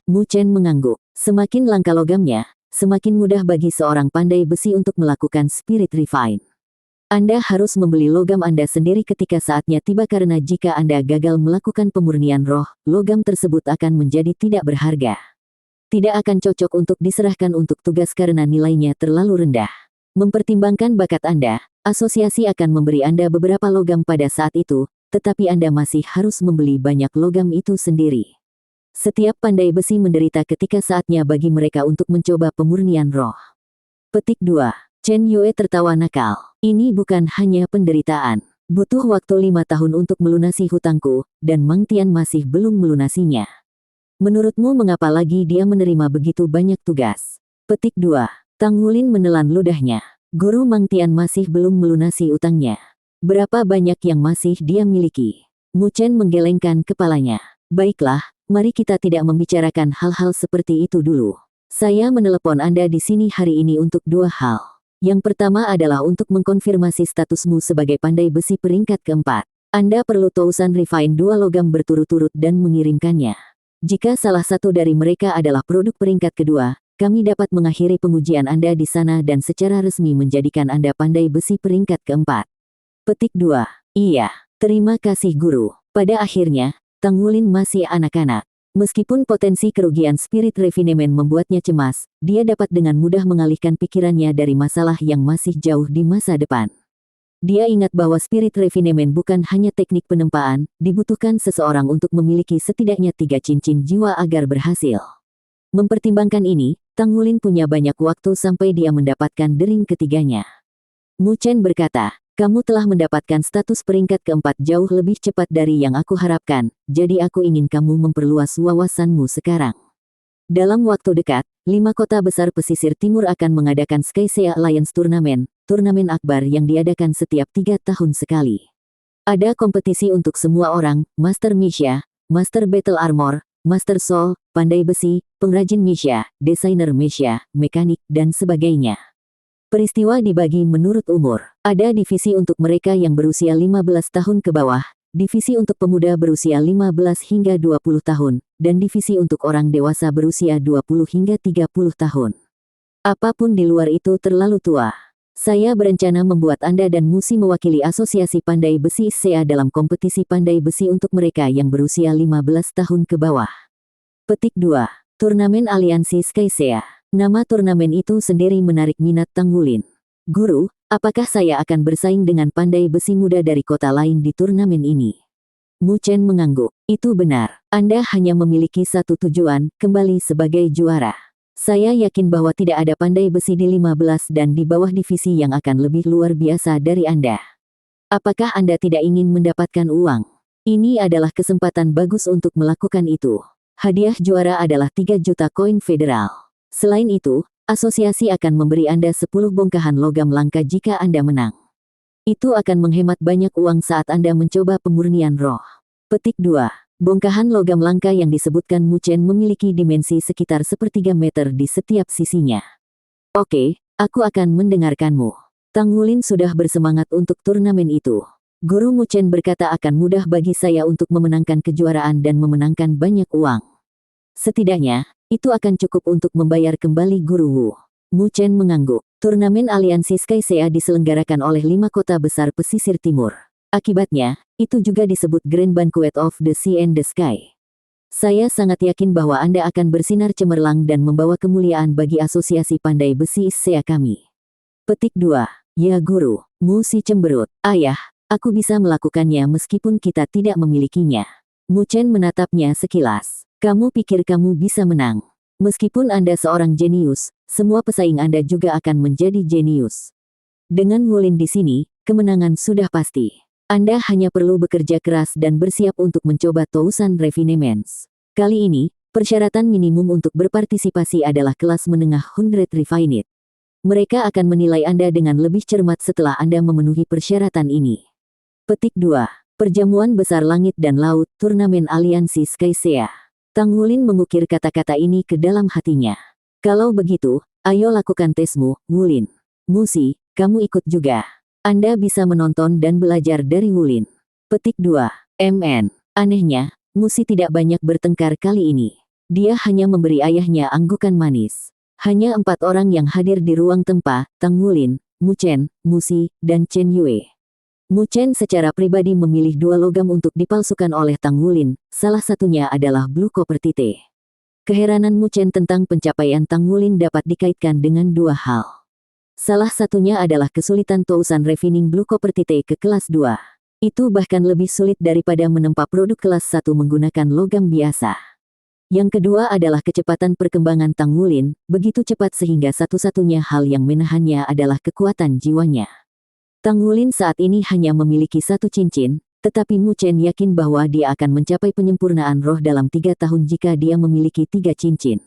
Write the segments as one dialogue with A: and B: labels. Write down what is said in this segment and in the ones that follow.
A: Mu Chen mengangguk. Semakin langka logamnya, semakin mudah bagi seorang pandai besi untuk melakukan spirit refine. Anda harus membeli logam Anda sendiri ketika saatnya tiba karena jika Anda gagal melakukan pemurnian roh, logam tersebut akan menjadi tidak berharga. Tidak akan cocok untuk diserahkan untuk tugas karena nilainya terlalu rendah. Mempertimbangkan bakat Anda, asosiasi akan memberi Anda beberapa logam pada saat itu, tetapi Anda masih harus membeli banyak logam itu sendiri. Setiap pandai besi menderita ketika saatnya bagi mereka untuk mencoba pemurnian roh. Petik 2. Chen Yue tertawa nakal. Ini bukan hanya penderitaan. Butuh waktu 5 tahun untuk melunasi hutangku, dan Mang Tian masih belum melunasinya. Menurutmu mengapa lagi dia menerima begitu banyak tugas? Petik 2. Tang Wulin menelan ludahnya. Guru Mang Tian masih belum melunasi utangnya. Berapa banyak yang masih dia miliki? Mu Chen menggelengkan kepalanya. Baiklah, mari kita tidak membicarakan hal-hal seperti itu dulu. Saya menelepon Anda di sini hari ini untuk 2 hal. Yang pertama adalah untuk mengkonfirmasi statusmu sebagai pandai besi peringkat keempat. Anda perlu tousan refine 2 logam berturut-turut dan mengirimkannya. Jika salah satu dari mereka adalah produk peringkat kedua, kami dapat mengakhiri pengujian Anda di sana dan secara resmi menjadikan Anda pandai besi peringkat keempat. Petik 2. Iya, terima kasih guru. Pada akhirnya, Tang Wulin masih anak-anak. Meskipun potensi kerugian spirit refinement membuatnya cemas, dia dapat dengan mudah mengalihkan pikirannya dari masalah yang masih jauh di masa depan. Dia ingat bahwa spirit refinement bukan hanya teknik penempaan, dibutuhkan seseorang untuk memiliki setidaknya 3 cincin jiwa agar berhasil. Mempertimbangkan ini, Tang Wulin punya banyak waktu sampai dia mendapatkan dering ketiganya. Mu Chen berkata, kamu telah mendapatkan status peringkat keempat jauh lebih cepat dari yang aku harapkan, jadi aku ingin kamu memperluas wawasanmu sekarang. Dalam waktu dekat, 5 kota besar pesisir timur akan mengadakan Sky Sea Alliance Turnamen, turnamen akbar yang diadakan setiap 3 tahun sekali. Ada kompetisi untuk semua orang, Master Misha, Master Battle Armor, Master Soul, pandai besi, pengrajin Misha, desainer Misha, mekanik, dan sebagainya. Peristiwa dibagi menurut umur. Ada divisi untuk mereka yang berusia 15 tahun ke bawah, divisi untuk pemuda berusia 15 hingga 20 tahun, dan divisi untuk orang dewasa berusia 20 hingga 30 tahun. Apapun di luar itu terlalu tua. Saya berencana membuat Anda dan Musi mewakili Asosiasi Pandai Besi SEA dalam kompetisi pandai besi untuk mereka yang berusia 15 tahun ke bawah. Petik 2. Turnamen Aliansi Sky Sea. Nama turnamen itu sendiri menarik minat Tang Wulin. Guru, apakah saya akan bersaing dengan pandai besi muda dari kota lain di turnamen ini? Mu Chen mengangguk. Itu benar. Anda hanya memiliki satu tujuan, kembali sebagai juara. Saya yakin bahwa tidak ada pandai besi di 15 dan di bawah divisi yang akan lebih luar biasa dari Anda. Apakah Anda tidak ingin mendapatkan uang? Ini adalah kesempatan bagus untuk melakukan itu. Hadiah juara adalah 3 juta koin federal. Selain itu, asosiasi akan memberi Anda 10 bongkahan logam langka jika Anda menang. Itu akan menghemat banyak uang saat Anda mencoba pemurnian roh. Petik 2. Bongkahan logam langka yang disebutkan Mu Chen memiliki dimensi sekitar 1/3 meter di setiap sisinya. Oke, aku akan mendengarkanmu. Tang Wulin sudah bersemangat untuk turnamen itu. Guru Mu Chen berkata akan mudah bagi saya untuk memenangkan kejuaraan dan memenangkan banyak uang. Setidaknya, itu akan cukup untuk membayar kembali Guru Wu. Mu Chen mengangguk. Turnamen Aliansi Sky Sea diselenggarakan oleh 5 kota besar pesisir timur. Akibatnya, itu juga disebut Grand Banquet of the Sea and the Sky. Saya sangat yakin bahwa Anda akan bersinar cemerlang dan membawa kemuliaan bagi Asosiasi Pandai Besi SEA kami. Petik 2. Ya Guru, Mu Si cemberut. Ayah, aku bisa melakukannya meskipun kita tidak memilikinya. Mu Chen menatapnya sekilas. Kamu pikir kamu bisa menang? Meskipun Anda seorang jenius, semua pesaing Anda juga akan menjadi jenius. Dengan Wulin di sini, kemenangan sudah pasti. Anda hanya perlu bekerja keras dan bersiap untuk mencoba tousan refinements. Kali ini, persyaratan minimum untuk berpartisipasi adalah kelas menengah 100 refined. Mereka akan menilai Anda dengan lebih cermat setelah Anda memenuhi persyaratan ini. Petik 2. Perjamuan Besar Langit dan Laut, Turnamen Aliansi Sky Sea. Tang Wulin mengukir kata-kata ini ke dalam hatinya. Kalau begitu, ayo lakukan tesmu, Wulin. Musi, kamu ikut juga. Anda bisa menonton dan belajar dari Wulin. Petik 2. MN. Anehnya, Musi tidak banyak bertengkar kali ini. Dia hanya memberi ayahnya anggukan manis. Hanya 4 orang yang hadir di ruang tempa, Tang Wulin, Mu Chen, Mu Si, dan Chen Yue. Mu Chen secara pribadi memilih 2 logam untuk dipalsukan oleh Tang Wulin, salah satunya adalah Blue Copper Tite. Keheranan Mu Chen tentang pencapaian Tang Wulin dapat dikaitkan dengan 2 hal. Salah satunya adalah kesulitan tousan refining Blue Copper Tite ke kelas 2. Itu bahkan lebih sulit daripada menempa produk kelas 1 menggunakan logam biasa. Yang kedua adalah kecepatan perkembangan Tang Wulin, begitu cepat sehingga satu-satunya hal yang menahannya adalah kekuatan jiwanya. Tang Wulin saat ini hanya memiliki 1 cincin, tetapi Mu Chen yakin bahwa dia akan mencapai penyempurnaan roh dalam 3 tahun jika dia memiliki 3 cincin.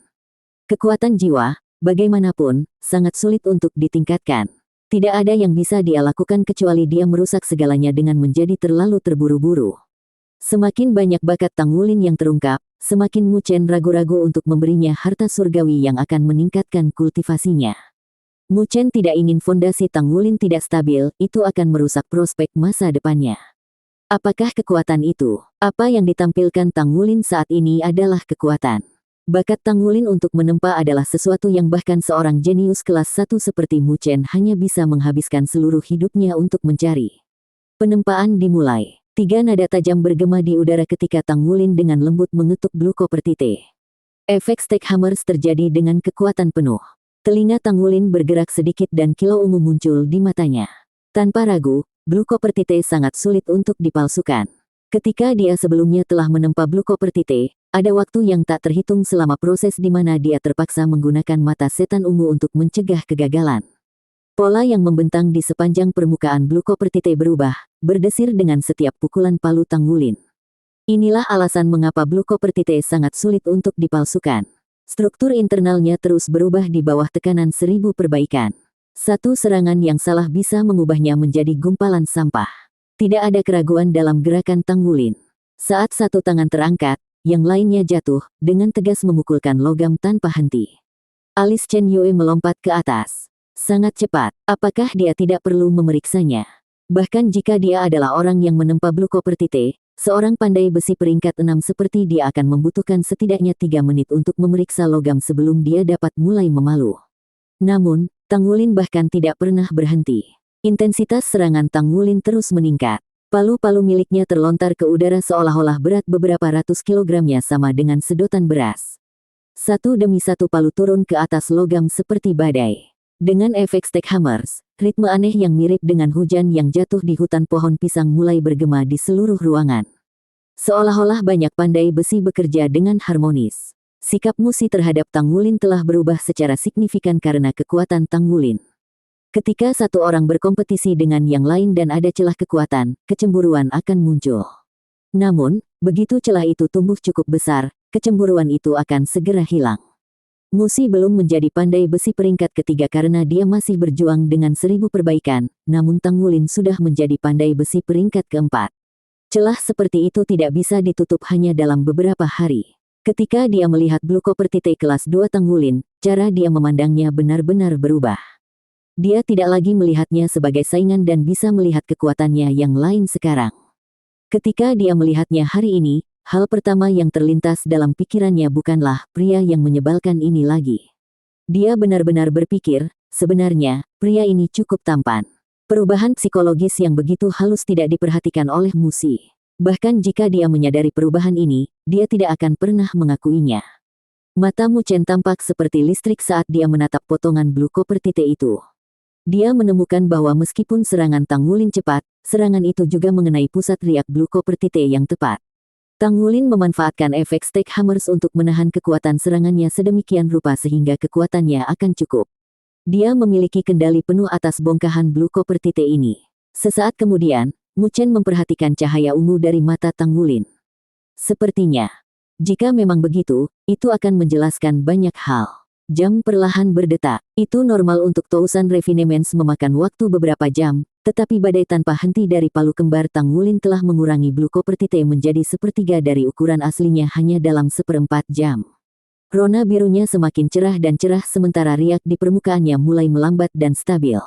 A: Kekuatan jiwa, bagaimanapun, sangat sulit untuk ditingkatkan. Tidak ada yang bisa dia lakukan kecuali dia merusak segalanya dengan menjadi terlalu terburu-buru. Semakin banyak bakat Tang Wulin yang terungkap, semakin Mu Chen ragu-ragu untuk memberinya harta surgawi yang akan meningkatkan kultivasinya. Mu Chen tidak ingin fondasi Tang Wulin tidak stabil, itu akan merusak prospek masa depannya. Apakah kekuatan itu? Apa yang ditampilkan Tang Wulin saat ini adalah kekuatan. Bakat Tang Wulin untuk menempa adalah sesuatu yang bahkan seorang jenius kelas 1 seperti Mu Chen hanya bisa menghabiskan seluruh hidupnya untuk mencari. Penempaan dimulai. 3 nada tajam bergema di udara ketika Tang Wulin dengan lembut mengetuk Blue Copper Tite. Efek Stack Hammers terjadi dengan kekuatan penuh. Telinga Tang Wulin bergerak sedikit dan kilau ungu muncul di matanya. Tanpa ragu, Blue Copper Tite sangat sulit untuk dipalsukan. Ketika dia sebelumnya telah menempa Blue Copper Tite, ada waktu yang tak terhitung selama proses di mana dia terpaksa menggunakan mata setan ungu untuk mencegah kegagalan. Pola yang membentang di sepanjang permukaan Blue Copper Tite berubah, berdesir dengan setiap pukulan palu Tang Wulin. Inilah alasan mengapa Blue Copper Tite sangat sulit untuk dipalsukan. Struktur internalnya terus berubah di bawah tekanan 1000 perbaikan. Satu serangan yang salah bisa mengubahnya menjadi gumpalan sampah. Tidak ada keraguan dalam gerakan Tang Wulin. Saat satu tangan terangkat, yang lainnya jatuh, dengan tegas memukulkan logam tanpa henti. Alis Chen Yue melompat ke atas. Sangat cepat, apakah dia tidak perlu memeriksanya? Bahkan jika dia adalah orang yang menempa Blue Copper Tite, seorang pandai besi peringkat 6 seperti dia akan membutuhkan setidaknya 3 menit untuk memeriksa logam sebelum dia dapat mulai memalu. Namun, Tang Wulin bahkan tidak pernah berhenti. Intensitas serangan Tang Wulin terus meningkat. Palu-palu miliknya terlontar ke udara seolah-olah berat beberapa ratus kilogramnya sama dengan sedotan beras. Satu demi satu palu turun ke atas logam seperti badai. Dengan efek Stack Hammers, ritme aneh yang mirip dengan hujan yang jatuh di hutan pohon pisang mulai bergema di seluruh ruangan. Seolah-olah banyak pandai besi bekerja dengan harmonis. Sikap Mu Si terhadap Tang Wulin telah berubah secara signifikan karena kekuatan Tang Wulin. Ketika satu orang berkompetisi dengan yang lain dan ada celah kekuatan, kecemburuan akan muncul. Namun, begitu celah itu tumbuh cukup besar, kecemburuan itu akan segera hilang. Mu Si belum menjadi pandai besi peringkat ketiga karena dia masih berjuang dengan 1000 perbaikan, namun Tang Wulin sudah menjadi pandai besi peringkat keempat. Celah seperti itu tidak bisa ditutup hanya dalam beberapa hari. Ketika dia melihat Blue Copper Tite kelas 2 Tang Wulin, cara dia memandangnya benar-benar berubah. Dia tidak lagi melihatnya sebagai saingan dan bisa melihat kekuatannya yang lain sekarang. Ketika dia melihatnya hari ini, hal pertama yang terlintas dalam pikirannya bukanlah pria yang menyebalkan ini lagi. Dia benar-benar berpikir, sebenarnya, pria ini cukup tampan. Perubahan psikologis yang begitu halus tidak diperhatikan oleh Mu Si. Bahkan jika dia menyadari perubahan ini, dia tidak akan pernah mengakuinya. Mata Mu Chen tampak seperti listrik saat dia menatap potongan Blue Copper Tite itu. Dia menemukan bahwa meskipun serangan Tang Wulin cepat, serangan itu juga mengenai pusat riak Blue Copper Tite yang tepat. Tang Wulin memanfaatkan efek Stack Hammers untuk menahan kekuatan serangannya sedemikian rupa sehingga kekuatannya akan cukup. Dia memiliki kendali penuh atas bongkahan Blue Copper Tite ini. Sesaat kemudian, Mu Chen memperhatikan cahaya ungu dari mata Tang Wulin. Sepertinya, jika memang begitu, itu akan menjelaskan banyak hal. Jam perlahan berdetak. Itu normal untuk tousan refinements memakan waktu beberapa jam, tetapi badai tanpa henti dari palu kembar Tang Wulin telah mengurangi Blue Copper Tite menjadi sepertiga dari ukuran aslinya hanya dalam 1/4 jam. Rona birunya semakin cerah dan cerah sementara riak di permukaannya mulai melambat dan stabil.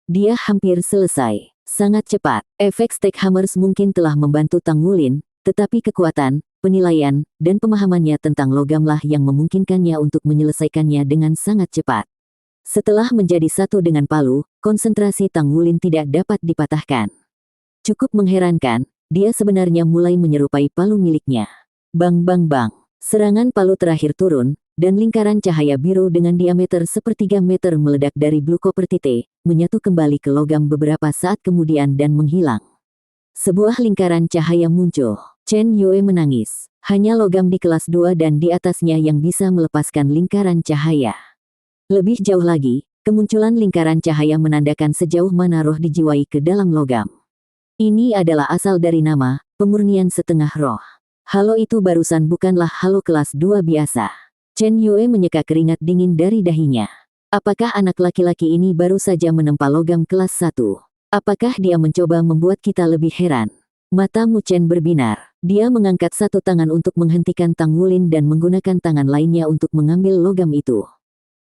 A: Dia hampir selesai. Sangat cepat. Efek Stack Hammers mungkin telah membantu Tang Wulin, tetapi kekuatan, penilaian, dan pemahamannya tentang logamlah yang memungkinkannya untuk menyelesaikannya dengan sangat cepat. Setelah menjadi satu dengan palu, konsentrasi Tang Wulin tidak dapat dipatahkan. Cukup mengherankan, dia sebenarnya mulai menyerupai palu miliknya. Bang bang bang, serangan palu terakhir turun, dan lingkaran cahaya biru dengan diameter sepertiga meter meledak dari Blue Copper Tite, menyatu kembali ke logam beberapa saat kemudian dan menghilang. Sebuah lingkaran cahaya muncul. Chen Yue menangis. Hanya logam di kelas 2 dan di atasnya yang bisa melepaskan lingkaran cahaya. Lebih jauh lagi, kemunculan lingkaran cahaya menandakan sejauh mana roh dijiwai ke dalam logam. Ini adalah asal dari nama, pemurnian setengah roh. Halo itu barusan bukanlah halo kelas 2 biasa. Chen Yue menyeka keringat dingin dari dahinya. Apakah anak laki-laki ini baru saja menempa logam kelas 1? Apakah dia mencoba membuat kita lebih heran? Mata Mu Chen berbinar. Dia mengangkat satu tangan untuk menghentikan Tang Wulin dan menggunakan tangan lainnya untuk mengambil logam itu.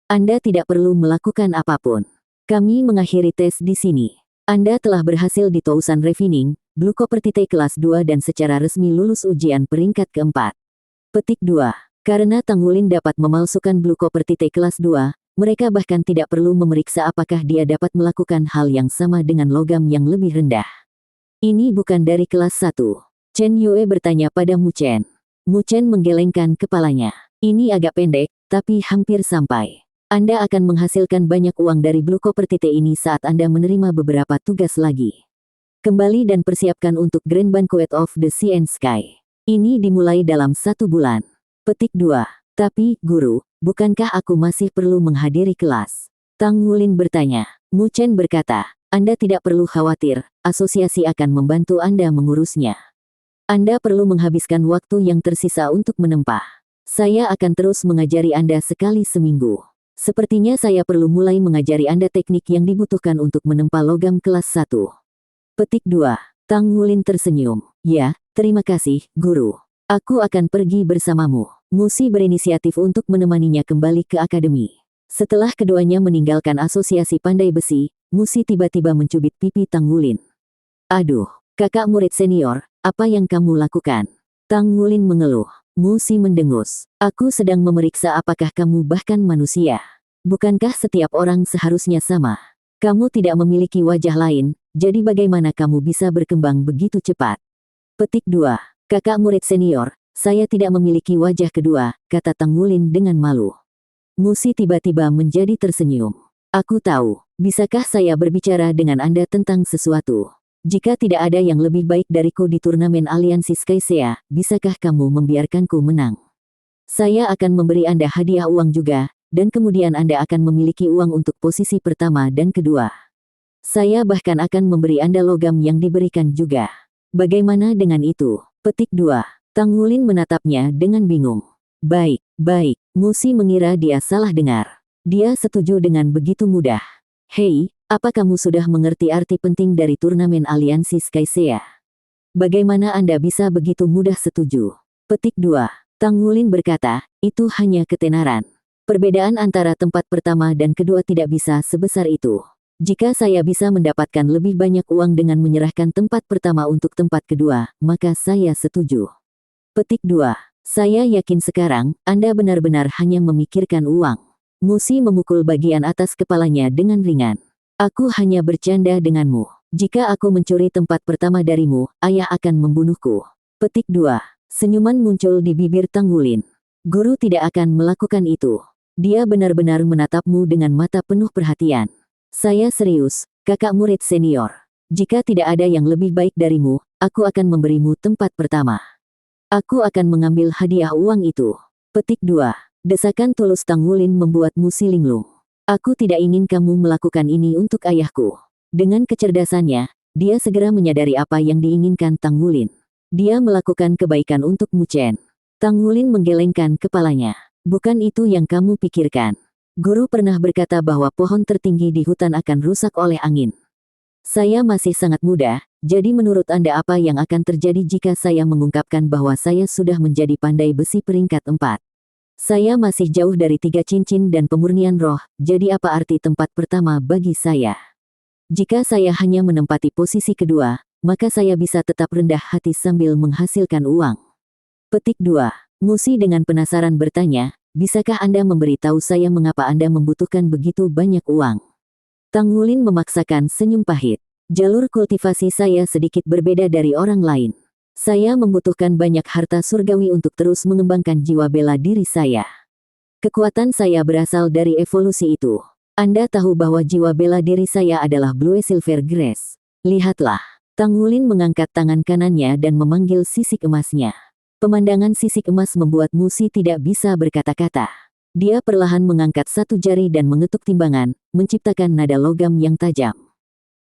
A: Anda tidak perlu melakukan apapun. Kami mengakhiri tes di sini. Anda telah berhasil di Tousan Refining, Blue Copper Tite kelas 2 dan secara resmi lulus ujian peringkat keempat. Petik 2. Karena Tang Wulin dapat memalsukan Blue Copper Tite kelas 2, mereka bahkan tidak perlu memeriksa apakah dia dapat melakukan hal yang sama dengan logam yang lebih rendah. Ini bukan dari kelas 1. Chen Yue bertanya pada Mu Chen. Mu Chen menggelengkan kepalanya. Ini agak pendek, tapi hampir sampai. Anda akan menghasilkan banyak uang dari Blue Copper Tite ini saat Anda menerima beberapa tugas lagi. Kembali dan persiapkan untuk Grand Banquet of the Sea and Sky. Ini dimulai dalam 1 bulan. Petik 2. Tapi, Guru, bukankah aku masih perlu menghadiri kelas? Tang Wulin bertanya. Mu Chen berkata, Anda tidak perlu khawatir, asosiasi akan membantu Anda mengurusnya. Anda perlu menghabiskan waktu yang tersisa untuk menempa. Saya akan terus mengajari Anda sekali seminggu. Sepertinya saya perlu mulai mengajari Anda teknik yang dibutuhkan untuk menempa logam kelas 1. Petik 2. Tang Wulin tersenyum. Ya, terima kasih, Guru. Aku akan pergi bersamamu. Musi berinisiatif untuk menemaninya kembali ke akademi. Setelah keduanya meninggalkan asosiasi pandai besi, Musi tiba-tiba mencubit pipi Tang Wulin. Aduh, kakak murid senior, apa yang kamu lakukan? Tang Wulin mengeluh. Musi mendengus. Aku sedang memeriksa apakah kamu bahkan manusia. Bukankah setiap orang seharusnya sama? Kamu tidak memiliki wajah lain, jadi bagaimana kamu bisa berkembang begitu cepat? Petik 2. Kakak murid senior, saya tidak memiliki wajah kedua, kata Tang Wulin dengan malu. Musi tiba-tiba menjadi tersenyum. Aku tahu, bisakah saya berbicara dengan Anda tentang sesuatu? Jika tidak ada yang lebih baik dariku di turnamen aliansi Skycea, bisakah kamu membiarkanku menang? Saya akan memberi Anda hadiah uang juga, dan kemudian Anda akan memiliki uang untuk posisi pertama dan kedua. Saya bahkan akan memberi Anda logam yang diberikan juga. Bagaimana dengan itu? Petik 2. Tang Wulin menatapnya dengan bingung. Baik, baik. Musi mengira dia salah dengar. Dia setuju dengan begitu mudah. Hei, apa kamu sudah mengerti arti penting dari turnamen aliansi Skycea? Bagaimana Anda bisa begitu mudah setuju? Petik 2. Tang Wulin berkata, itu hanya ketenaran. Perbedaan antara tempat pertama dan kedua tidak bisa sebesar itu. Jika saya bisa mendapatkan lebih banyak uang dengan menyerahkan tempat pertama untuk tempat kedua, maka saya setuju. Petik 2. Saya yakin sekarang, Anda benar-benar hanya memikirkan uang. Musi memukul bagian atas kepalanya dengan ringan. Aku hanya bercanda denganmu. Jika aku mencuri tempat pertama darimu, ayah akan membunuhku. Petik 2. Senyuman muncul di bibir Tang Wulin. Guru tidak akan melakukan itu. Dia benar-benar menatapmu dengan mata penuh perhatian. Saya serius, kakak murid senior. Jika tidak ada yang lebih baik darimu, aku akan memberimu tempat pertama. Aku akan mengambil hadiah uang itu. Petik 2. Desakan tulus Tang Wulin membuat Musi linglung. Aku tidak ingin kamu melakukan ini untuk ayahku. Dengan kecerdasannya, dia segera menyadari apa yang diinginkan Tang Wulin. Dia melakukan kebaikan untuk Mu Chen. Tang Wulin menggelengkan kepalanya. Bukan itu yang kamu pikirkan. Guru pernah berkata bahwa pohon tertinggi di hutan akan rusak oleh angin. Saya masih sangat muda, jadi menurut Anda apa yang akan terjadi jika saya mengungkapkan bahwa saya sudah menjadi pandai besi peringkat 4? Saya masih jauh dari 3 cincin dan pemurnian roh, jadi apa arti tempat pertama bagi saya? Jika saya hanya menempati posisi kedua, maka saya bisa tetap rendah hati sambil menghasilkan uang. Petik 2. Musi dengan penasaran bertanya, bisakah Anda memberitahu saya mengapa Anda membutuhkan begitu banyak uang? Tang Wulin memaksakan senyum pahit. Jalur kultivasi saya sedikit berbeda dari orang lain. Saya membutuhkan banyak harta surgawi untuk terus mengembangkan jiwa bela diri saya. Kekuatan saya berasal dari evolusi itu. Anda tahu bahwa jiwa bela diri saya adalah Blue Silver Grace. Lihatlah. Tang Wulin mengangkat tangan kanannya dan memanggil sisik emasnya. Pemandangan sisik emas membuat Musi tidak bisa berkata-kata. Dia perlahan mengangkat satu jari dan mengetuk timbangan, menciptakan nada logam yang tajam.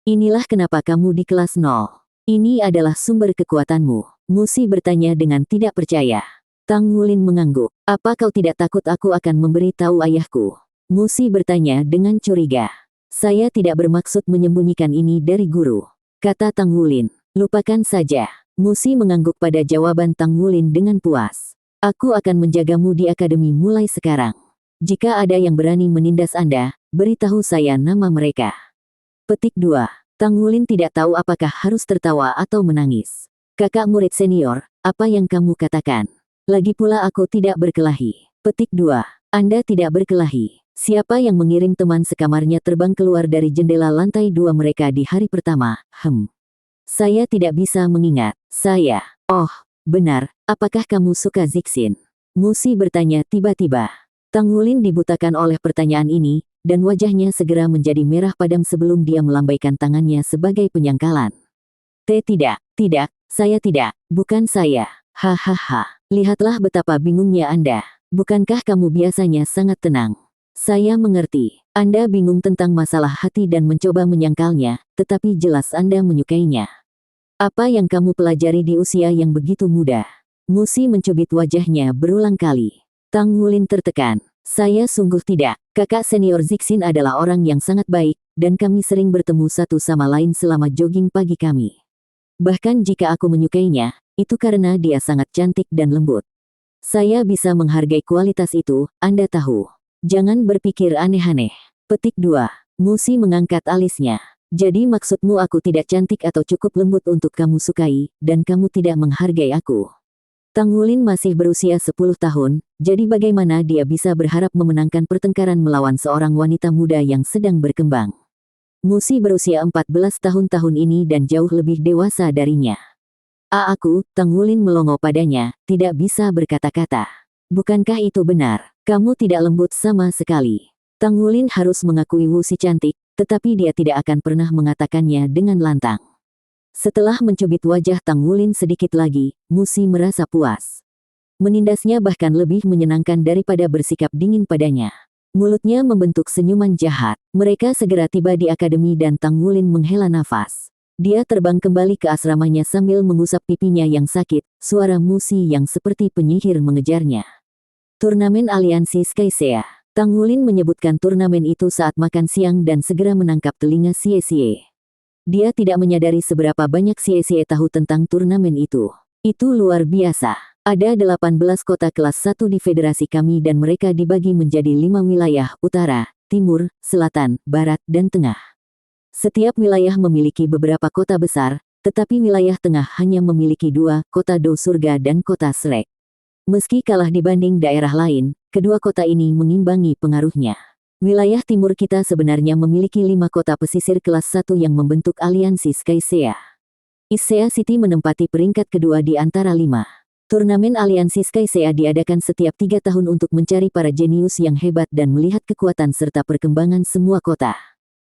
A: Inilah kenapa kamu di kelas 0. Ini adalah sumber kekuatanmu. Musi bertanya dengan tidak percaya. Tang Wulin mengangguk. Apa kau tidak takut aku akan memberitahu ayahku? Musi bertanya dengan curiga. Saya tidak bermaksud menyembunyikan ini dari guru, kata Tang Wulin. Lupakan saja. Musi mengangguk pada jawaban Tang Wulin dengan puas. Aku akan menjagamu di akademi mulai sekarang. Jika ada yang berani menindas Anda, beritahu saya nama mereka. Petik 2. Tang Wulin tidak tahu apakah harus tertawa atau menangis. Kakak murid senior, apa yang kamu katakan? Lagi pula aku tidak berkelahi. Petik 2. Anda tidak berkelahi. Siapa yang mengirim teman sekamarnya terbang keluar dari jendela lantai 2 mereka di hari pertama? Saya tidak bisa mengingat. Saya. Oh, benar. Apakah kamu suka Zixin? Musi bertanya tiba-tiba. Tang Wulin dibutakan oleh pertanyaan ini, dan wajahnya segera menjadi merah padam sebelum dia melambaikan tangannya sebagai penyangkalan. Tidak, saya tidak, bukan saya. Hahaha. Lihatlah betapa bingungnya Anda. Bukankah kamu biasanya sangat tenang? Saya mengerti. Anda bingung tentang masalah hati dan mencoba menyangkalnya, tetapi jelas Anda menyukainya. Apa yang kamu pelajari di usia yang begitu muda? Musi mencubit wajahnya berulang kali. Tang Wulin tertekan. Saya sungguh tidak. Kakak senior Zixin adalah orang yang sangat baik, dan kami sering bertemu satu sama lain selama jogging pagi kami. Bahkan jika aku menyukainya, itu karena dia sangat cantik dan lembut. Saya bisa menghargai kualitas itu, Anda tahu. Jangan berpikir aneh-aneh. Petik 2. Musi mengangkat alisnya. Jadi maksudmu aku tidak cantik atau cukup lembut untuk kamu sukai, dan kamu tidak menghargai aku. Tang Wulin masih berusia 10 tahun, jadi bagaimana dia bisa berharap memenangkan pertengkaran melawan seorang wanita muda yang sedang berkembang? Musi berusia 14 tahun ini dan jauh lebih dewasa darinya. Aku, Tang Wulin melongo padanya, tidak bisa berkata-kata. Bukankah itu benar? Kamu tidak lembut sama sekali. Tang Wulin harus mengakui Musi cantik, tetapi dia tidak akan pernah mengatakannya dengan lantang. Setelah mencubit wajah Tang Wulin sedikit lagi, Musi merasa puas. Menindasnya bahkan lebih menyenangkan daripada bersikap dingin padanya. Mulutnya membentuk senyuman jahat. Mereka segera tiba di akademi dan Tang Wulin menghela nafas. Dia terbang kembali ke asramanya sambil mengusap pipinya yang sakit, suara Musi yang seperti penyihir mengejarnya. Turnamen Aliansi Skycea. Tang Wulin menyebutkan turnamen itu saat makan siang dan segera menangkap telinga Xie. Dia tidak menyadari seberapa banyak Xie tahu tentang turnamen itu. Itu luar biasa. Ada 18 kota kelas 1 di federasi kami dan mereka dibagi menjadi 5 wilayah, utara, timur, selatan, barat, dan tengah. Setiap wilayah memiliki beberapa kota besar, tetapi wilayah tengah hanya memiliki 2, kota Do Surga dan kota Shrek. Meski kalah dibanding daerah lain, kedua kota ini mengimbangi pengaruhnya. Wilayah timur kita sebenarnya memiliki 5 kota pesisir kelas 1 yang membentuk aliansi Skycea. Issea City menempati peringkat kedua di antara 5. Turnamen aliansi Skycea diadakan setiap 3 tahun untuk mencari para jenius yang hebat dan melihat kekuatan serta perkembangan semua kota.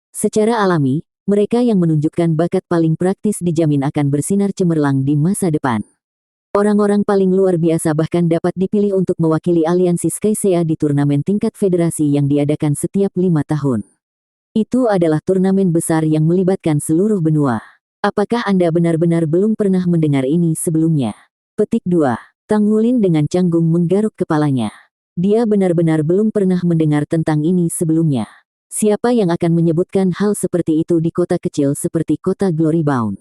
A: Secara alami, mereka yang menunjukkan bakat paling praktis dijamin akan bersinar cemerlang di masa depan. Orang-orang paling luar biasa bahkan dapat dipilih untuk mewakili aliansi Skycea di turnamen tingkat federasi yang diadakan setiap 5 tahun. Itu adalah turnamen besar yang melibatkan seluruh benua. Apakah Anda benar-benar belum pernah mendengar ini sebelumnya? Petik 2. Tang Wulin dengan canggung menggaruk kepalanya. Dia benar-benar belum pernah mendengar tentang ini sebelumnya. Siapa yang akan menyebutkan hal seperti itu di kota kecil seperti kota Glorybound?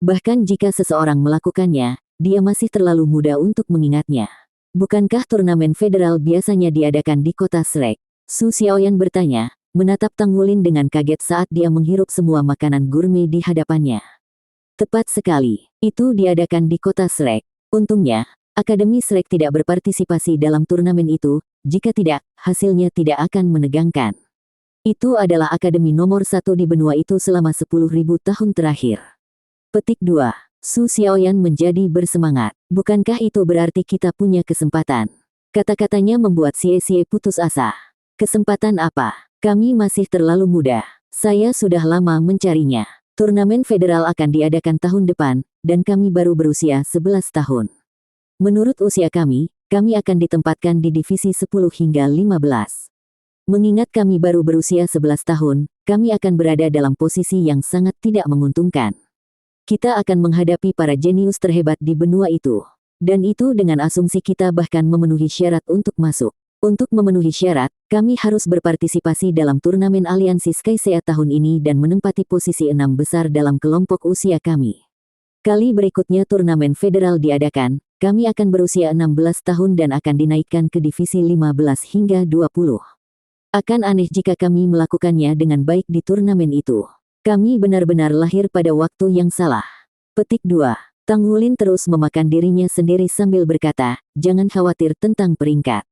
A: Bahkan jika seseorang melakukannya, dia masih terlalu muda untuk mengingatnya. Bukankah turnamen federal biasanya diadakan di kota Shrek? Su Xiaoyan bertanya, menatap Tang Wulin dengan kaget saat dia menghirup semua makanan gourmet di hadapannya. Tepat sekali, itu diadakan di kota Shrek. Untungnya, Akademi Shrek tidak berpartisipasi dalam turnamen itu, jika tidak, hasilnya tidak akan menegangkan. Itu adalah akademi nomor 1 di benua itu selama 10.000 tahun terakhir. Petik 2. Su Xiaoyan menjadi bersemangat. Bukankah itu berarti kita punya kesempatan? Kata-katanya membuat Xie putus asa. Kesempatan apa? Kami masih terlalu muda. Saya sudah lama mencarinya. Turnamen federal akan diadakan tahun depan, dan kami baru berusia 11 tahun. Menurut usia kami akan ditempatkan di divisi 10 hingga 15. Mengingat kami baru berusia 11 tahun, kami akan berada dalam posisi yang sangat tidak menguntungkan. Kita akan menghadapi para jenius terhebat di benua itu. Dan itu dengan asumsi kita bahkan memenuhi syarat untuk masuk. Untuk memenuhi syarat, kami harus berpartisipasi dalam turnamen aliansi Skycea tahun ini dan menempati posisi 6 besar dalam kelompok usia kami. Kali berikutnya turnamen federal diadakan, kami akan berusia 16 tahun dan akan dinaikkan ke divisi 15 hingga 20. Akan aneh jika kami melakukannya dengan baik di turnamen itu. Kami benar-benar lahir pada waktu yang salah. Petik 2. Tang Wulin terus memakan dirinya sendiri sambil berkata, jangan khawatir tentang peringkat.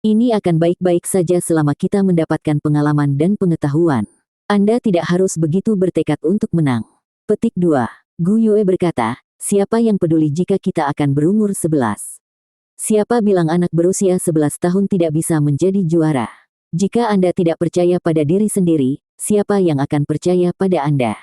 A: Ini akan baik-baik saja selama kita mendapatkan pengalaman dan pengetahuan. Anda tidak harus begitu bertekad untuk menang. Petik 2. Gu Yue berkata, siapa yang peduli jika kita akan berumur 11? Siapa bilang anak berusia 11 tahun tidak bisa menjadi juara? Jika Anda tidak percaya pada diri sendiri, siapa yang akan percaya pada Anda?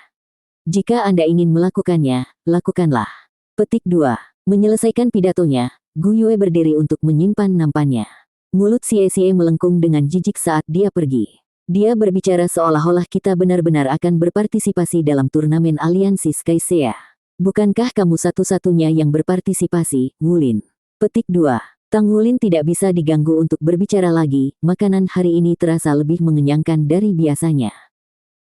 A: Jika Anda ingin melakukannya, lakukanlah. Petik 2. Menyelesaikan pidatonya, Gu Yue berdiri untuk menyimpan nampannya. Mulut Xie melengkung dengan jijik saat dia pergi. Dia berbicara seolah-olah kita benar-benar akan berpartisipasi dalam turnamen aliansi Skycea. Bukankah kamu satu-satunya yang berpartisipasi, Wulin? Petik 2. Tang Wulin tidak bisa diganggu untuk berbicara lagi, makanan hari ini terasa lebih mengenyangkan dari biasanya.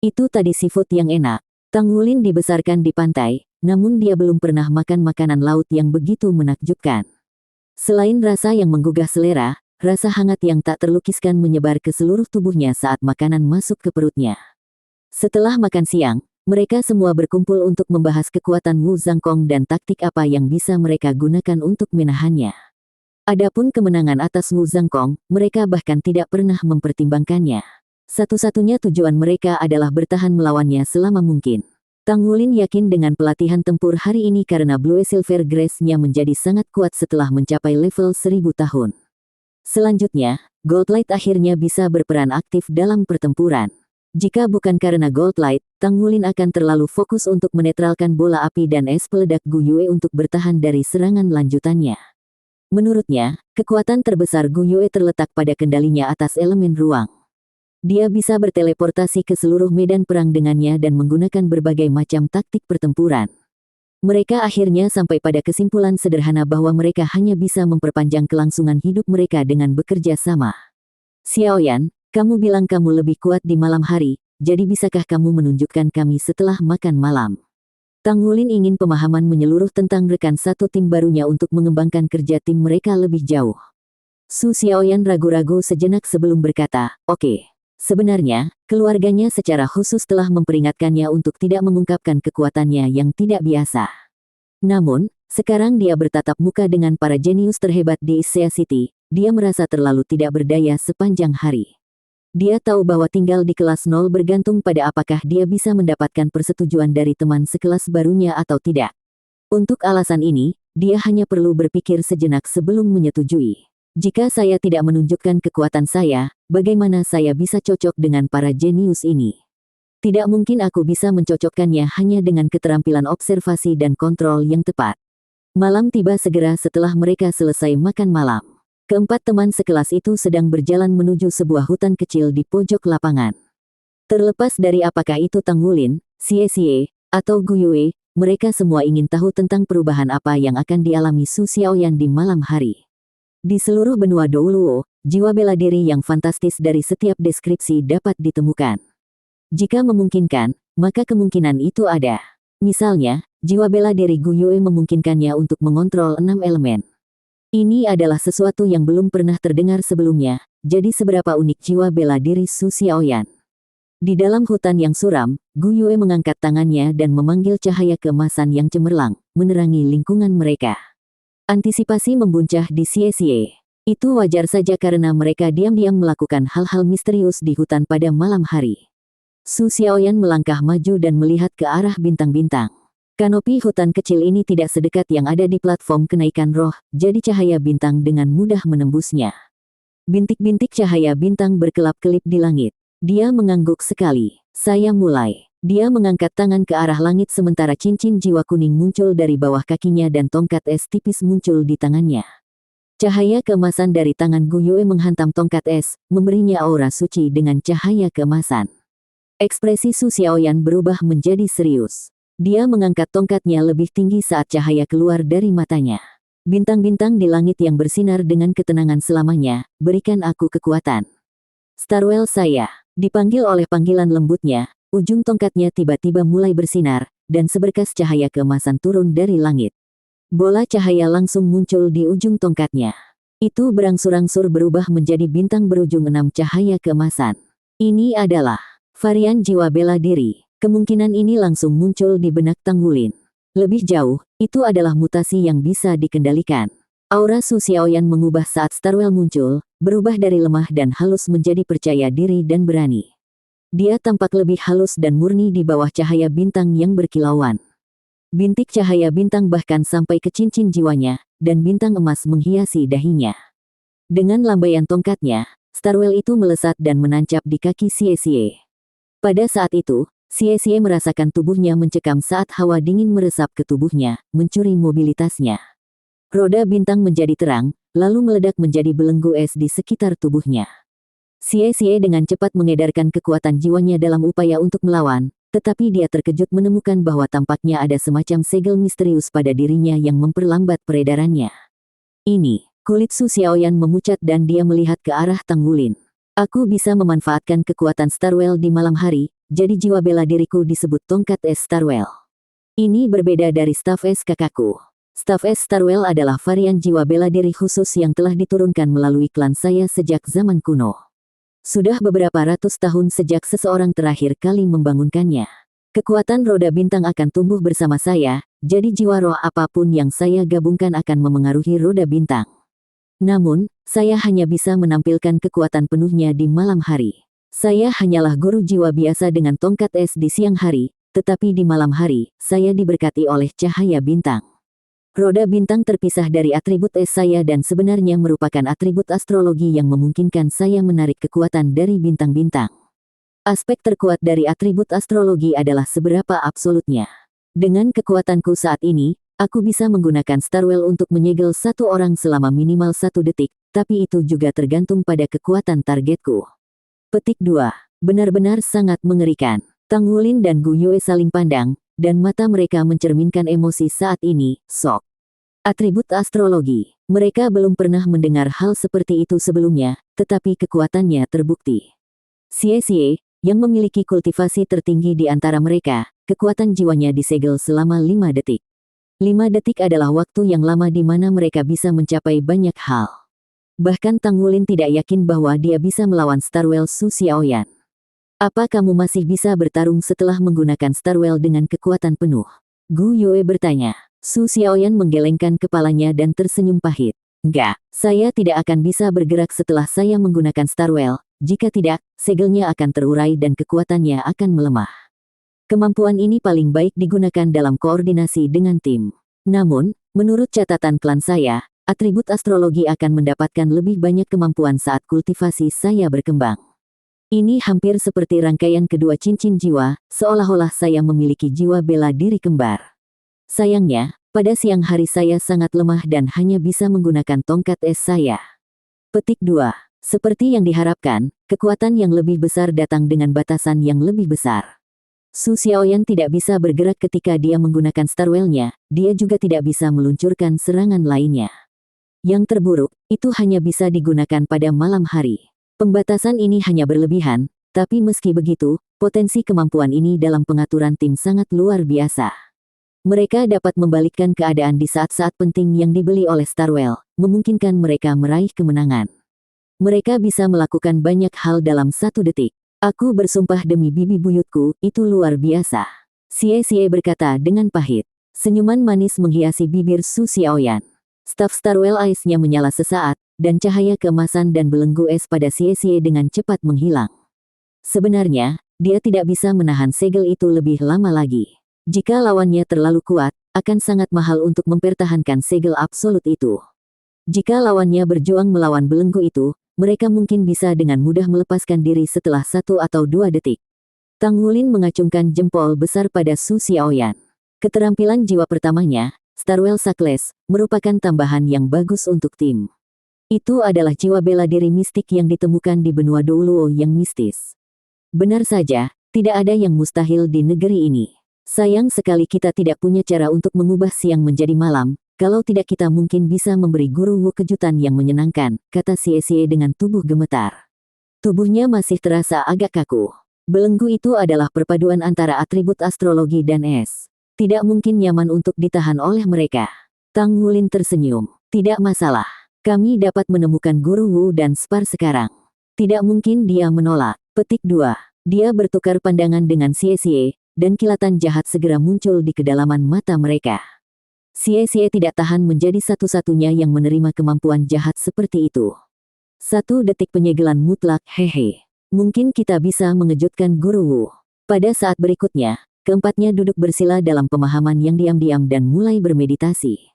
A: Itu tadi seafood yang enak. Tang Wulin dibesarkan di pantai, namun dia belum pernah makan makanan laut yang begitu menakjubkan. Selain rasa yang menggugah selera, rasa hangat yang tak terlukiskan menyebar ke seluruh tubuhnya saat makanan masuk ke perutnya. Setelah makan siang, mereka semua berkumpul untuk membahas kekuatan Wu Zhangkong dan taktik apa yang bisa mereka gunakan untuk menahannya. Adapun kemenangan atas Wu Zhangkong, mereka bahkan tidak pernah mempertimbangkannya. Satu-satunya tujuan mereka adalah bertahan melawannya selama mungkin. Tang Wulin yakin dengan pelatihan tempur hari ini karena Blue Silver Grace-nya menjadi sangat kuat setelah mencapai level 1000 tahun. Selanjutnya, Goldlight akhirnya bisa berperan aktif dalam pertempuran. Jika bukan karena Goldlight, Tang Wulin akan terlalu fokus untuk menetralkan bola api dan es peledak Gu Yue untuk bertahan dari serangan lanjutannya. Menurutnya, kekuatan terbesar Gu Yue terletak pada kendalinya atas elemen ruang. Dia bisa berteleportasi ke seluruh medan perang dengannya dan menggunakan berbagai macam taktik pertempuran. Mereka akhirnya sampai pada kesimpulan sederhana bahwa mereka hanya bisa memperpanjang kelangsungan hidup mereka dengan bekerja sama. Xiaoyan, kamu bilang kamu lebih kuat di malam hari, jadi bisakah kamu menunjukkan kami setelah makan malam? Tang Wulin ingin pemahaman menyeluruh tentang rekan satu tim barunya untuk mengembangkan kerja tim mereka lebih jauh. Su Xiaoyan ragu-ragu sejenak sebelum berkata, oke. Sebenarnya, keluarganya secara khusus telah memperingatkannya untuk tidak mengungkapkan kekuatannya yang tidak biasa. Namun, sekarang dia bertatap muka dengan para jenius terhebat di Issea City, dia merasa terlalu tidak berdaya sepanjang hari. Dia tahu bahwa tinggal di kelas 0 bergantung pada apakah dia bisa mendapatkan persetujuan dari teman sekelas barunya atau tidak. Untuk alasan ini, dia hanya perlu berpikir sejenak sebelum menyetujui. Jika saya tidak menunjukkan kekuatan saya, bagaimana saya bisa cocok dengan para jenius ini? Tidak mungkin aku bisa mencocokkannya hanya dengan keterampilan observasi dan kontrol yang tepat. Malam tiba segera setelah mereka selesai makan malam. Keempat teman sekelas itu sedang berjalan menuju sebuah hutan kecil di pojok lapangan. Terlepas dari apakah itu Tang Wulin, Xie, atau Gu Yue, mereka semua ingin tahu tentang perubahan apa yang akan dialami Su Xiaoyan di malam hari. Di seluruh benua Douluo, jiwa bela diri yang fantastis dari setiap deskripsi dapat ditemukan. Jika memungkinkan, maka kemungkinan itu ada. Misalnya, jiwa bela diri Gu Yue memungkinkannya untuk mengontrol 6 elemen. Ini adalah sesuatu yang belum pernah terdengar sebelumnya, jadi seberapa unik jiwa bela diri Su Xiaoyan. Di dalam hutan yang suram, Gu Yue mengangkat tangannya dan memanggil cahaya keemasan yang cemerlang, menerangi lingkungan mereka. Antisipasi membuncah di Xie. Itu wajar saja karena mereka diam-diam melakukan hal-hal misterius di hutan pada malam hari. Su Xiaoyan melangkah maju dan melihat ke arah bintang-bintang. Kanopi hutan kecil ini tidak sedekat yang ada di platform kenaikan roh, jadi cahaya bintang dengan mudah menembusnya. Bintik-bintik cahaya bintang berkelap-kelip di langit. Dia mengangguk sekali. Saya mulai. Dia mengangkat tangan ke arah langit sementara cincin jiwa kuning muncul dari bawah kakinya dan tongkat es tipis muncul di tangannya. Cahaya keemasan dari tangan Gu Yue menghantam tongkat es, memberinya aura suci dengan cahaya keemasan. Ekspresi Su Xiaoyan berubah menjadi serius. Dia mengangkat tongkatnya lebih tinggi saat cahaya keluar dari matanya. Bintang-bintang di langit yang bersinar dengan ketenangan selamanya, berikan aku kekuatan. Starwell saya, dipanggil oleh panggilan lembutnya, ujung tongkatnya tiba-tiba mulai bersinar, dan seberkas cahaya keemasan turun dari langit. Bola cahaya langsung muncul di ujung tongkatnya. Itu berangsur-angsur berubah menjadi bintang berujung 6 cahaya keemasan. Ini adalah varian jiwa bela diri. Kemungkinan ini langsung muncul di benak Tang Wulin. Lebih jauh, itu adalah mutasi yang bisa dikendalikan. Aura Su Xiaoyan mengubah saat Starwell muncul, berubah dari lemah dan halus menjadi percaya diri dan berani. Dia tampak lebih halus dan murni di bawah cahaya bintang yang berkilauan. Bintik cahaya bintang bahkan sampai ke cincin jiwanya, dan bintang emas menghiasi dahinya. Dengan lambaian tongkatnya, Starwell itu melesat dan menancap di kaki Xie. Pada saat itu, Xie merasakan tubuhnya mencekam saat hawa dingin meresap ke tubuhnya, mencuri mobilitasnya. Roda bintang menjadi terang, lalu meledak menjadi belenggu es di sekitar tubuhnya. Xie dengan cepat mengedarkan kekuatan jiwanya dalam upaya untuk melawan, tetapi dia terkejut menemukan bahwa tampaknya ada semacam segel misterius pada dirinya yang memperlambat peredarannya. Ini, kulit Su Xiaoyan memucat dan dia melihat ke arah Tang Wulin. Aku bisa memanfaatkan kekuatan Starwell di malam hari, jadi jiwa bela diriku disebut tongkat es Starwell. Ini berbeda dari staf es kakakku. Staf es Starwell adalah varian jiwa bela diri khusus yang telah diturunkan melalui klan saya sejak zaman kuno. Sudah beberapa ratus tahun sejak seseorang terakhir kali membangunkannya. Kekuatan roda bintang akan tumbuh bersama saya, jadi jiwa roh apapun yang saya gabungkan akan memengaruhi roda bintang. Namun, saya hanya bisa menampilkan kekuatan penuhnya di malam hari. Saya hanyalah guru jiwa biasa dengan tongkat es di siang hari, tetapi di malam hari, saya diberkati oleh cahaya bintang. Roda bintang terpisah dari atribut es saya dan sebenarnya merupakan atribut astrologi yang memungkinkan saya menarik kekuatan dari bintang-bintang. Aspek terkuat dari atribut astrologi adalah seberapa absolutnya. Dengan kekuatanku saat ini, aku bisa menggunakan Starwell untuk menyegel satu orang selama minimal 1 detik, tapi itu juga tergantung pada kekuatan targetku. Petik 2. Benar-benar sangat mengerikan. Tang Wulin dan Gu Yue saling pandang, dan mata mereka mencerminkan emosi saat ini, shock. Atribut astrologi. Mereka belum pernah mendengar hal seperti itu sebelumnya, tetapi kekuatannya terbukti. Xie, yang memiliki kultivasi tertinggi di antara mereka, kekuatan jiwanya disegel selama 5 detik. 5 detik adalah waktu yang lama di mana mereka bisa mencapai banyak hal. Bahkan Tang Wulin tidak yakin bahwa dia bisa melawan Starwell Su Xiaoyan. Apa kamu masih bisa bertarung setelah menggunakan Starwell dengan kekuatan penuh? Gu Yue bertanya. Su Xiaoyan menggelengkan kepalanya dan tersenyum pahit. Enggak, saya tidak akan bisa bergerak setelah saya menggunakan Starwell. Jika tidak, segelnya akan terurai dan kekuatannya akan melemah. Kemampuan ini paling baik digunakan dalam koordinasi dengan tim. Namun, menurut catatan klan saya, atribut astrologi akan mendapatkan lebih banyak kemampuan saat kultivasi saya berkembang. Ini hampir seperti rangkaian kedua cincin jiwa, seolah-olah saya memiliki jiwa bela diri kembar. Sayangnya, pada siang hari saya sangat lemah dan hanya bisa menggunakan tongkat es saya. Petik 2. Seperti yang diharapkan, kekuatan yang lebih besar datang dengan batasan yang lebih besar. Su Xiaoyan tidak bisa bergerak ketika dia menggunakan Starwell-nya, dia juga tidak bisa meluncurkan serangan lainnya. Yang terburuk, itu hanya bisa digunakan pada malam hari. Pembatasan ini hanya berlebihan, tapi meski begitu, potensi kemampuan ini dalam pengaturan tim sangat luar biasa. Mereka dapat membalikkan keadaan di saat-saat penting yang dibeli oleh Starwell, memungkinkan mereka meraih kemenangan. Mereka bisa melakukan banyak hal dalam 1 detik. Aku bersumpah demi bibi buyutku, itu luar biasa. Xie berkata dengan pahit. Senyuman manis menghiasi bibir Su Xiaoyan. Staf Starwell Eyes-nya menyala sesaat, dan cahaya keemasan dan belenggu es pada Xie dengan cepat menghilang. Sebenarnya, dia tidak bisa menahan segel itu lebih lama lagi. Jika lawannya terlalu kuat, akan sangat mahal untuk mempertahankan segel absolut itu. Jika lawannya berjuang melawan belenggu itu, mereka mungkin bisa dengan mudah melepaskan diri setelah 1 atau 2 detik. Tang Wulin mengacungkan jempol besar pada Su Xiaoyan. Keterampilan jiwa pertamanya, Starwell Success, merupakan tambahan yang bagus untuk tim. Itu adalah jiwa bela diri mistik yang ditemukan di benua Douluo yang mistis. Benar saja, tidak ada yang mustahil di negeri ini. Sayang sekali kita tidak punya cara untuk mengubah siang menjadi malam, kalau tidak kita mungkin bisa memberi Guru Wu kejutan yang menyenangkan, kata Xie dengan tubuh gemetar. Tubuhnya masih terasa agak kaku. Belenggu itu adalah perpaduan antara atribut astrologi dan es. Tidak mungkin nyaman untuk ditahan oleh mereka. Tang Wulin tersenyum. Tidak masalah. Kami dapat menemukan Guru Wu dan Spar sekarang. Tidak mungkin dia menolak. Petik 2. Dia bertukar pandangan dengan Xie, dan kilatan jahat segera muncul di kedalaman mata mereka. Xie tidak tahan menjadi satu-satunya yang menerima kemampuan jahat seperti itu. 1 detik penyegelan mutlak, hehe. Mungkin kita bisa mengejutkan Guru Wu. Pada saat berikutnya, keempatnya duduk bersila dalam pemahaman yang diam-diam dan mulai bermeditasi.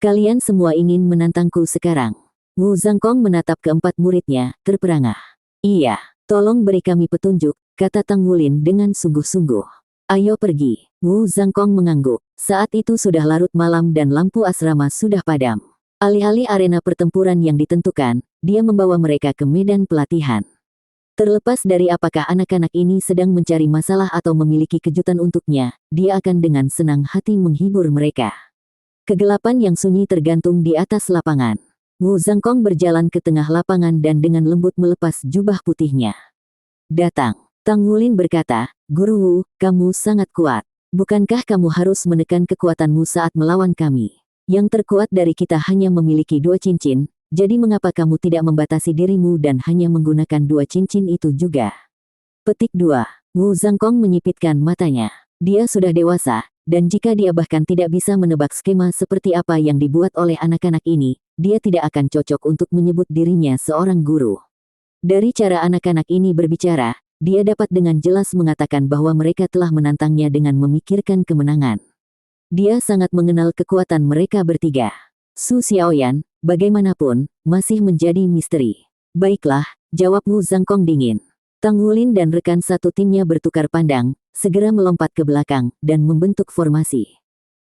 A: Kalian semua ingin menantangku sekarang. Wu Zhangkong menatap keempat muridnya, terperangah. Iya, tolong beri kami petunjuk, kata Tang Wulin dengan sungguh-sungguh. Ayo pergi. Wu Zhangkong mengangguk. Saat itu sudah larut malam dan lampu asrama sudah padam. Alih-alih arena pertempuran yang ditentukan, dia membawa mereka ke medan pelatihan. Terlepas dari apakah anak-anak ini sedang mencari masalah atau memiliki kejutan untuknya, dia akan dengan senang hati menghibur mereka. Kegelapan yang sunyi tergantung di atas lapangan. Wu Zhangkong berjalan ke tengah lapangan dan dengan lembut melepas jubah putihnya. Datang. Tang Wulin berkata, Guru Wu, kamu sangat kuat. Bukankah kamu harus menekan kekuatanmu saat melawan kami? Yang terkuat dari kita hanya memiliki 2 cincin. Jadi mengapa kamu tidak membatasi dirimu dan hanya menggunakan 2 cincin itu juga? Petik 2. Wu Zhangkong menyipitkan matanya. Dia sudah dewasa, dan jika dia bahkan tidak bisa menebak skema seperti apa yang dibuat oleh anak-anak ini, dia tidak akan cocok untuk menyebut dirinya seorang guru. Dari cara anak-anak ini berbicara, dia dapat dengan jelas mengatakan bahwa mereka telah menantangnya dengan memikirkan kemenangan. Dia sangat mengenal kekuatan mereka bertiga. Su Xiaoyan, bagaimanapun, masih menjadi misteri. Baiklah, jawab Wu Zhangkong dingin. Tang Wulin dan rekan satu timnya bertukar pandang, segera melompat ke belakang, dan membentuk formasi.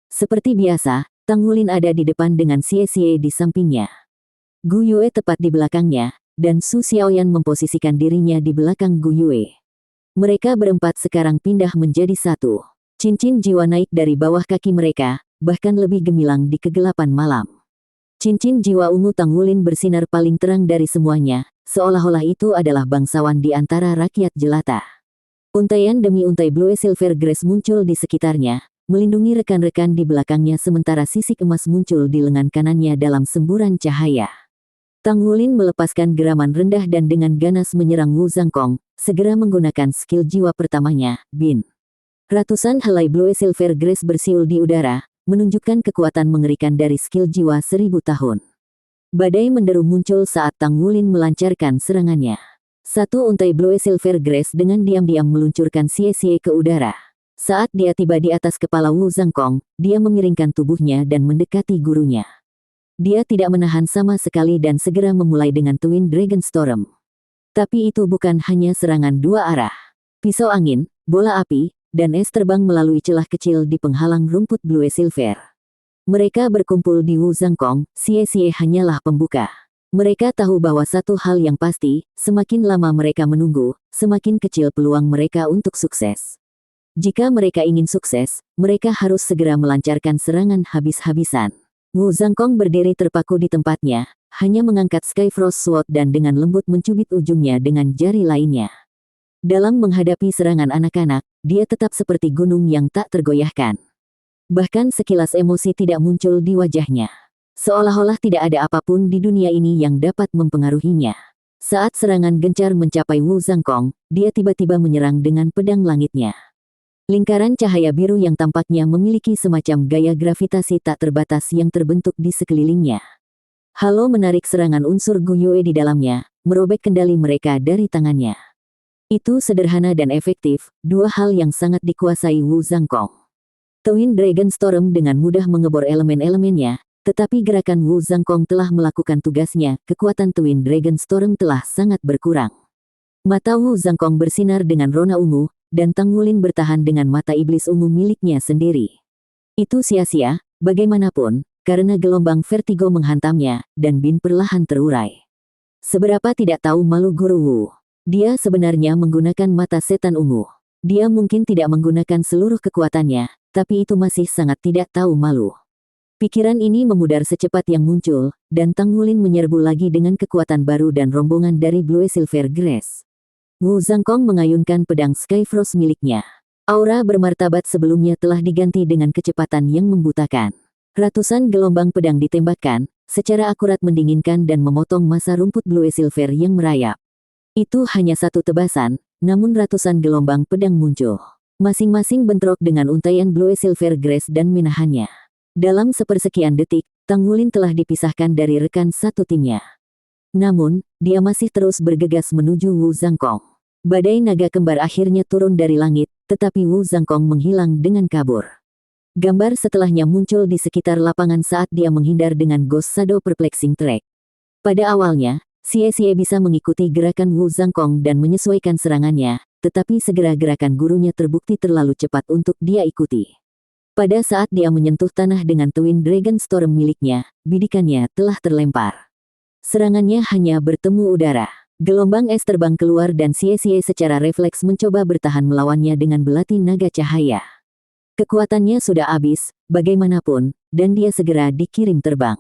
A: Seperti biasa, Tang Wulin ada di depan dengan Xie di sampingnya. Gu Yue tepat di belakangnya, dan Su Xiaoyan memposisikan dirinya di belakang Gu Yue. Mereka berempat sekarang pindah menjadi 1. Cincin jiwa naik dari bawah kaki mereka, bahkan lebih gemilang di kegelapan malam. Cincin jiwa ungu Tang Wulin bersinar paling terang dari semuanya, seolah-olah itu adalah bangsawan di antara rakyat jelata. Untaian demi untai Blue Silver Grace muncul di sekitarnya, melindungi rekan-rekan di belakangnya sementara sisik emas muncul di lengan kanannya dalam semburan cahaya. Tang Wulin melepaskan geraman rendah dan dengan ganas menyerang Wu Zhangkong, segera menggunakan skill jiwa pertamanya, Bin. Ratusan helai Blue Silver Grace bersiul di udara, menunjukkan kekuatan mengerikan dari skill jiwa 1000 tahun. Badai menderu muncul saat Tang Wulin melancarkan serangannya. 1 untai Blue Silver Grace dengan diam-diam meluncurkan Xie ke udara. Saat dia tiba di atas kepala Wu Zhangkong, dia memiringkan tubuhnya dan mendekati gurunya. Dia tidak menahan sama sekali dan segera memulai dengan Twin Dragon Storm. Tapi itu bukan hanya serangan 2 arah. Pisau angin, bola api, dan es terbang melalui celah kecil di penghalang rumput Blue Silver. Mereka berkumpul di Wu Zhangkong, Xie hanyalah pembuka. Mereka tahu bahwa satu hal yang pasti, semakin lama mereka menunggu, semakin kecil peluang mereka untuk sukses. Jika mereka ingin sukses, mereka harus segera melancarkan serangan habis-habisan. Wu Zhangkong berdiri terpaku di tempatnya, hanya mengangkat Skyfrost Sword dan dengan lembut mencubit ujungnya dengan jari lainnya. Dalam menghadapi serangan anak-anak, dia tetap seperti gunung yang tak tergoyahkan. Bahkan sekilas emosi tidak muncul di wajahnya. Seolah-olah tidak ada apapun di dunia ini yang dapat mempengaruhinya. Saat serangan gencar mencapai Wu Zhangkong, dia tiba-tiba menyerang dengan pedang langitnya. Lingkaran cahaya biru yang tampaknya memiliki semacam gaya gravitasi tak terbatas yang terbentuk di sekelilingnya. Halo menarik serangan unsur Gunyue di dalamnya, merobek kendali mereka dari tangannya. Itu sederhana dan efektif, dua hal yang sangat dikuasai Wu Zhangkong. Twin Dragon Storm dengan mudah mengebor elemen-elemennya, tetapi gerakan Wu Zhangkong telah melakukan tugasnya, kekuatan Twin Dragon Storm telah sangat berkurang. Mata Wu Zhangkong bersinar dengan rona ungu, dan Tang Wulin bertahan dengan mata iblis ungu miliknya sendiri. Itu sia-sia, bagaimanapun, karena gelombang vertigo menghantamnya, dan Bin perlahan terurai. Seberapa tidak tahu malu Guru Wu. Dia sebenarnya menggunakan mata setan ungu. Dia mungkin tidak menggunakan seluruh kekuatannya, tapi itu masih sangat tidak tahu malu. Pikiran ini memudar secepat yang muncul, dan Tang Wulin menyerbu lagi dengan kekuatan baru dan rombongan dari Blue Silver Grace. Wu Zhangkong mengayunkan pedang Skyfrost miliknya. Aura bermartabat sebelumnya telah diganti dengan kecepatan yang membutakan. Ratusan gelombang pedang ditembakkan, secara akurat mendinginkan dan memotong massa rumput Blue Silver yang merayap. Itu hanya satu tebasan, namun ratusan gelombang pedang muncul. Masing-masing bentrok dengan untaian Blue Silver Grace dan menahannya. Dalam sepersekian detik, Tang Wulin telah dipisahkan dari rekan satu timnya. Namun, dia masih terus bergegas menuju Wu Zhangkong. Badai naga kembar akhirnya turun dari langit, tetapi Wu Zhangkong menghilang dengan kabur. Gambar setelahnya muncul di sekitar lapangan saat dia menghindar dengan Ghost Shadow Perplexing Track. Pada awalnya, Xie bisa mengikuti gerakan Wu Zhangkong dan menyesuaikan serangannya, tetapi segera gerakan gurunya terbukti terlalu cepat untuk dia ikuti. Pada saat dia menyentuh tanah dengan Twin Dragon Storm miliknya, bidikannya telah terlempar. Serangannya hanya bertemu udara. Gelombang es terbang keluar dan Xie secara refleks mencoba bertahan melawannya dengan belati naga cahaya. Kekuatannya sudah habis, bagaimanapun, dan dia segera dikirim terbang.